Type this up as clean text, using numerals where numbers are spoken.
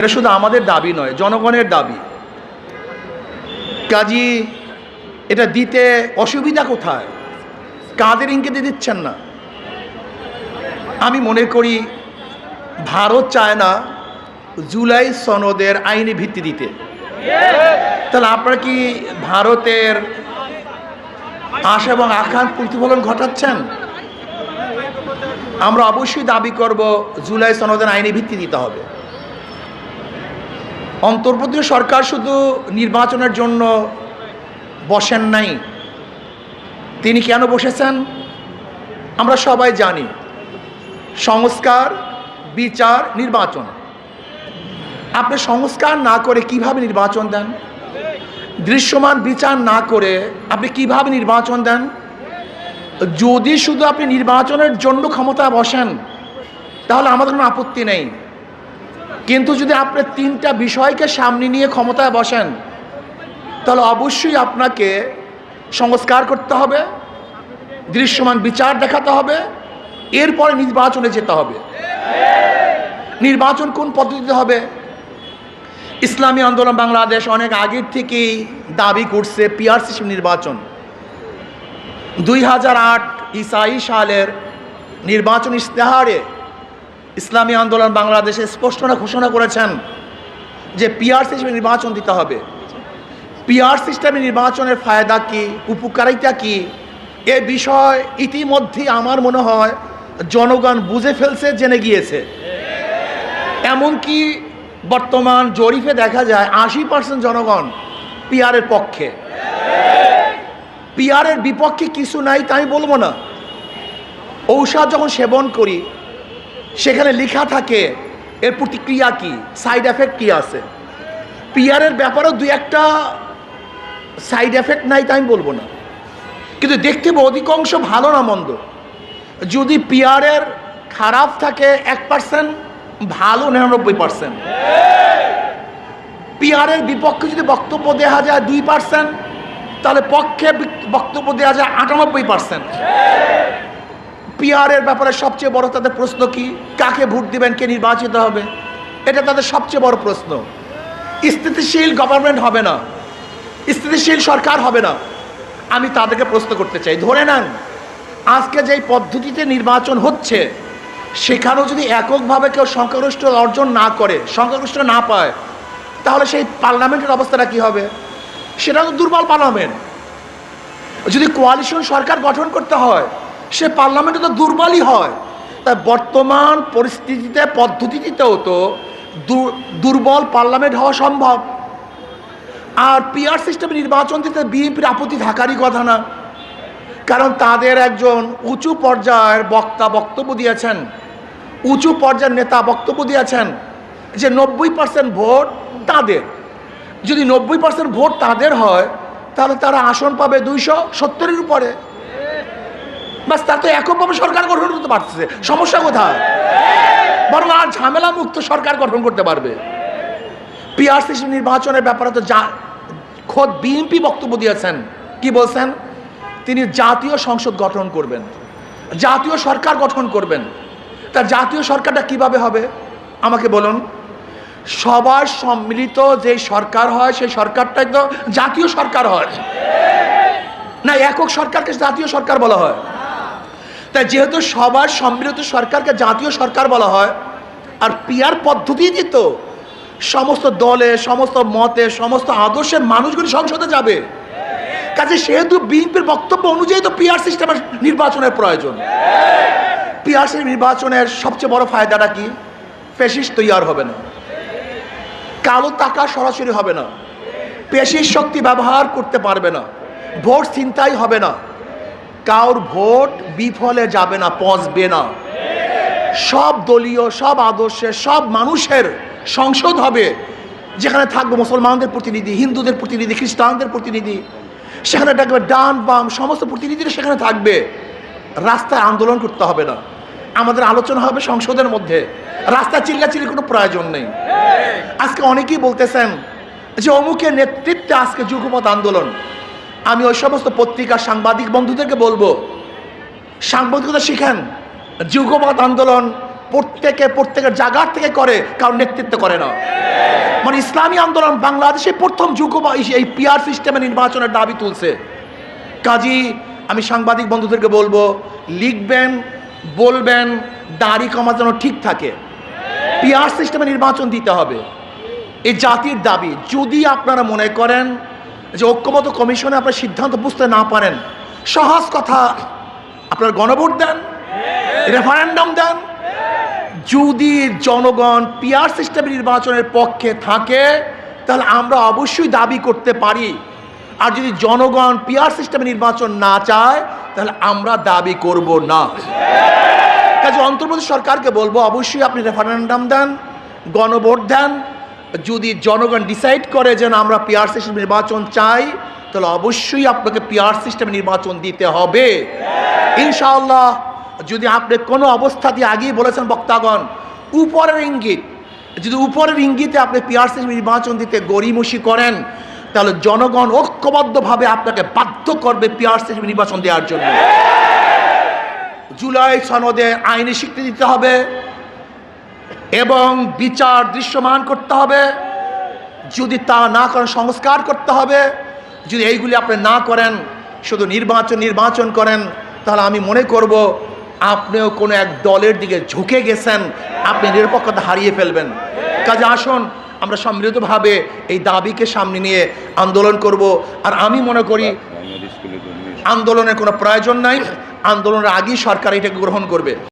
এটা শুধু আমাদের দাবি নয়, জনগণের দাবি। কাজী এটা দিতে অসুবিধা কোথায়? কাদের ইঙ্গিতে দিচ্ছেন না? আমি মনে করি ভারত চায় না জুলাই সনদের আইনি ভিত্তি দিতে। তাহলে আপনারা কি ভারতের আশা এবং আকাঙ্ক্ষার প্রতিফলন ঘটাচ্ছেন? আমরা অবশ্যই দাবি করব জুলাই সনদের আইনি ভিত্তি দিতে হবে। অন্তর্বর্তী সরকার শুধু নির্বাচনের জন্য বসেন নাই। তিনি কেন বসেছেন আমরা সবাই জানি। সংস্কার, বিচার, নির্বাচন। আপনি সংস্কার না করে কিভাবে নির্বাচন দেন? দৃশ্যমান বিচার না করে আপনি কিভাবে নির্বাচন দেন? যদি শুধু আপনি নির্বাচনের জন্য ক্ষমতায় বসেন তাহলে আমাদের কোনো আপত্তি নেই, কিন্তু যদি আপনি তিনটা বিষয়কে সামনে নিয়ে ক্ষমতায় বসেন তাহলে অবশ্যই আপনাকে সংস্কার করতে হবে, দৃশ্যমান বিচার দেখাতে হবে, এরপরে নির্বাচনে যেতে হবে। নির্বাচন কোন পদ্ধতিতে হবে? ইসলামী আন্দোলন বাংলাদেশ অনেক আগের থেকেই দাবি করছে পিআর সিস্টেম নির্বাচন। 2008 ইসাই সালের নির্বাচন ইশতেহারে ইসলামী আন্দোলন বাংলাদেশে স্পষ্ট ঘোষণা করেছেন যে পিআর সিস্টেমে নির্বাচন দিতে হবে। পিআর সিস্টেমে নির্বাচনের ফায়দা কি, উপকারিতা কি, এ বিষয় ইতিমধ্যেই আমার মনে হয় জনগণ বুঝে ফেলছে, জেনে গিয়েছে। এমনকি বর্তমান জরিপে দেখা যায় 80% জনগণ পিআরের পক্ষে। পিআরের বিপক্ষে কিছু নাই তাই বলবো না। ঔষধ যখন সেবন করি সেখানে লেখা থাকে এর প্রতিক্রিয়া কি, সাইড এফেক্ট কি আছে। পিআরের ব্যাপারেও দুই একটা সাইড এফেক্ট নাই তাই আমি বলবো না, কিন্তু দেখতে অধিকাংশ ভালো না মন্দ। যদি পিআরের খারাপ থাকে 1%, ভালো 99%। পিআরের বিপক্ষে যদি বক্তব্য দেওয়া যায় 2%, তাহলে পক্ষে বক্তব্য দেওয়া যায় 98%। পিআরের ব্যাপারে সবচেয়ে বড় তাদের প্রশ্ন কি? কাকে ভোট দিবেন, কে নির্বাচিত হবে, এটা তাদের সবচেয়ে বড় প্রশ্ন। স্থিতিশীল গভর্নমেন্ট হবে না, স্থিতিশীল সরকার হবে না। আমি তাদেরকে প্রশ্ন করতে চাই, ধরে নেন আজকে যেই পদ্ধতিতে নির্বাচন হচ্ছে সেখানেও যদি এককভাবে কেউ সংখ্যাগরিষ্ঠ অর্জন না করে, সংখ্যাগরিষ্ঠ না পায়, তাহলে সেই পার্লামেন্টের অবস্থাটা কি হবে? সেটা তো দুর্বল পার্লামেন্ট। যদি কোয়ালিশন সরকার গঠন করতে হয় সে পার্লামেন্টে তো দুর্বলই হয়। তাই বর্তমান পরিস্থিতিতে পদ্ধতিতেও তো দুর্বল পার্লামেন্ট হওয়া সম্ভব। আর পিআর সিস্টেমে নির্বাচন দিতে বিএনপির আপত্তি থাকারই কথা না, কারণ তাদের একজন উঁচু পর্যায়ের বক্তা বক্তব্য দিয়েছেন, উঁচু পর্যায়ের নেতা বক্তব্য দিয়েছেন যে 90% ভোট তাদের। যদি 90% ভোট তাদের হয় তাহলে তারা আসন পাবে 270-এর উপরে। বাস, তার তো এককভাবে সরকার গঠন করতে পারছে, সমস্যা কোথায়? বরং আর ঝামেলা মুক্ত সরকার গঠন করতে পারবে। পিআর সিস্টেম নির্বাচনের ব্যাপারে তো খোদ বিএনপি বক্তব্য দিয়েছেন। কি বলছেন? তিনি জাতীয় সংসদ গঠন করবেন, জাতীয় সরকার গঠন করবেন। তা জাতীয় সরকারটা কিভাবে হবে আমাকে বলুন? সবার সম্মিলিত যে সরকার হয় সেই সরকারটাই তো জাতীয় সরকার হয় না, একক সরকারকে জাতীয় সরকার বলা হয়। তাই যেহেতু সবার সম্মিলিত সরকারকে জাতীয় সরকার বলা হয়, আর পিআর পদ্ধতি দিত সমস্ত দলে, সমস্ত মতে, সমস্ত আদর্শের মানুষগুলি সংসদে যাবে। কাজে সেহেতু বিএনপির বক্তব্য অনুযায়ী তো পিআর সিস্টেমের নির্বাচনের প্রয়োজন। পিআর সিস্টেম নির্বাচনের সবচেয়ে বড় ফায়দাটা কি? ফ্যাসিস্ট তৈরি হবে না, কালো টাকা সরাসরি হবে না, পেশির শক্তি ব্যবহার করতে পারবে না, ভোট ছিনতাই হবে না, কারোর ভোট বিফলে যাবে না, পচবে না। সব দলীয়, সব আদর্শের, সব মানুষের সংসদ হবে, যেখানে থাকবে মুসলমানদের প্রতিনিধি, হিন্দুদের প্রতিনিধি, খ্রিস্টানদের প্রতিনিধি, সেখানে থাকবে ডান বাম সমস্ত প্রতিনিধিরা সেখানে থাকবে। রাস্তায় আন্দোলন করতে হবে না, আমাদের আলোচনা হবে সংসদের মধ্যে। রাস্তায় চিল্লাচিল্লির কোনো প্রয়োজন নেই। আজকে অনেকেই বলতেছেন যে অমুকের নেতৃত্বে আজকে যুগপৎ আন্দোলন। আমি ওই সমস্ত পত্রিকার সাংবাদিক বন্ধুদেরকে বলবো, সাংবাদিকতা শিখেন। যুগপৎ আন্দোলন প্রত্যেকের জায়গার থেকে করে, কারণ নেতৃত্ব করে না। মানে ইসলামী আন্দোলন বাংলাদেশে প্রথম যুগ এই পিআর সিস্টেমে নির্বাচনের দাবি তুলছে। কাজী আমি সাংবাদিক বন্ধুদেরকে বলবো, লিখবেন, বলবেন, দাড়ি কমা যেন ঠিক থাকে। পিআর সিস্টেমে নির্বাচন দিতে হবে, এই জাতির দাবি। যদি আপনারা মনে করেন যে ঐক্যমত কমিশনে আপনার সিদ্ধান্ত বুঝতে না পারেন, সহজ কথা, আপনার গণভোট দেন, রেফারেন্ডাম দেন। যদি জনগণ পিআর সিস্টেম নির্বাচনের পক্ষে থাকে তাহলে আমরা অবশ্যই দাবি করতে পারি, আর যদি জনগণ পিআর সিস্টেমে নির্বাচন না চায় তাহলে আমরা দাবি করব না। কাজে অন্তর্বর্তী সরকারকে বলবো, অবশ্যই আপনি রেফারেন্ডাম দেন, গণভোট দেন। যদি জনগণ ডিসাইড করে যে আমরা পিআর সিস্টেম নির্বাচন চাই, তাহলে অবশ্যই আপনাকে পিআর সিস্টেমে নির্বাচন দিতে হবে ইনশাআল্লাহ। যদি আপনি কোনো অবস্থাতে আগেই বলেছেন বক্তাগণ, উপরের ইঙ্গিত, যদি উপরের ইঙ্গিতে আপনি পিআর সিস্টেম নির্বাচন দিতে গড়িমসি করেন, তাহলে জনগণ ঐক্যবদ্ধভাবে আপনাকে বাধ্য করবে পিআর সিস্টেম নির্বাচন দেওয়ার জন্য। জুলাই সনদে আইনি স্বীকৃতি দিতে হবে এবং বিচার দৃশ্যমান করতে হবে। যদি তা না করেন, সংস্কার করতে হবে। যদি এইগুলি আপনি না করেন, শুধু নির্বাচন করেন, তাহলে আমি মনে করব আপনিও কোনো এক দলের দিকে ঝুঁকে গেছেন, আপনি নিরপেক্ষতা হারিয়ে ফেলবেন। কাজে আসুন আমরা সম্মিলিতভাবে এই দাবিকে সামনে নিয়ে আন্দোলন করব। আর আমি মনে করি আন্দোলনের কোনো প্রয়োজন নাই, আন্দোলনের আগেই সরকার এটাকে গ্রহণ করবে।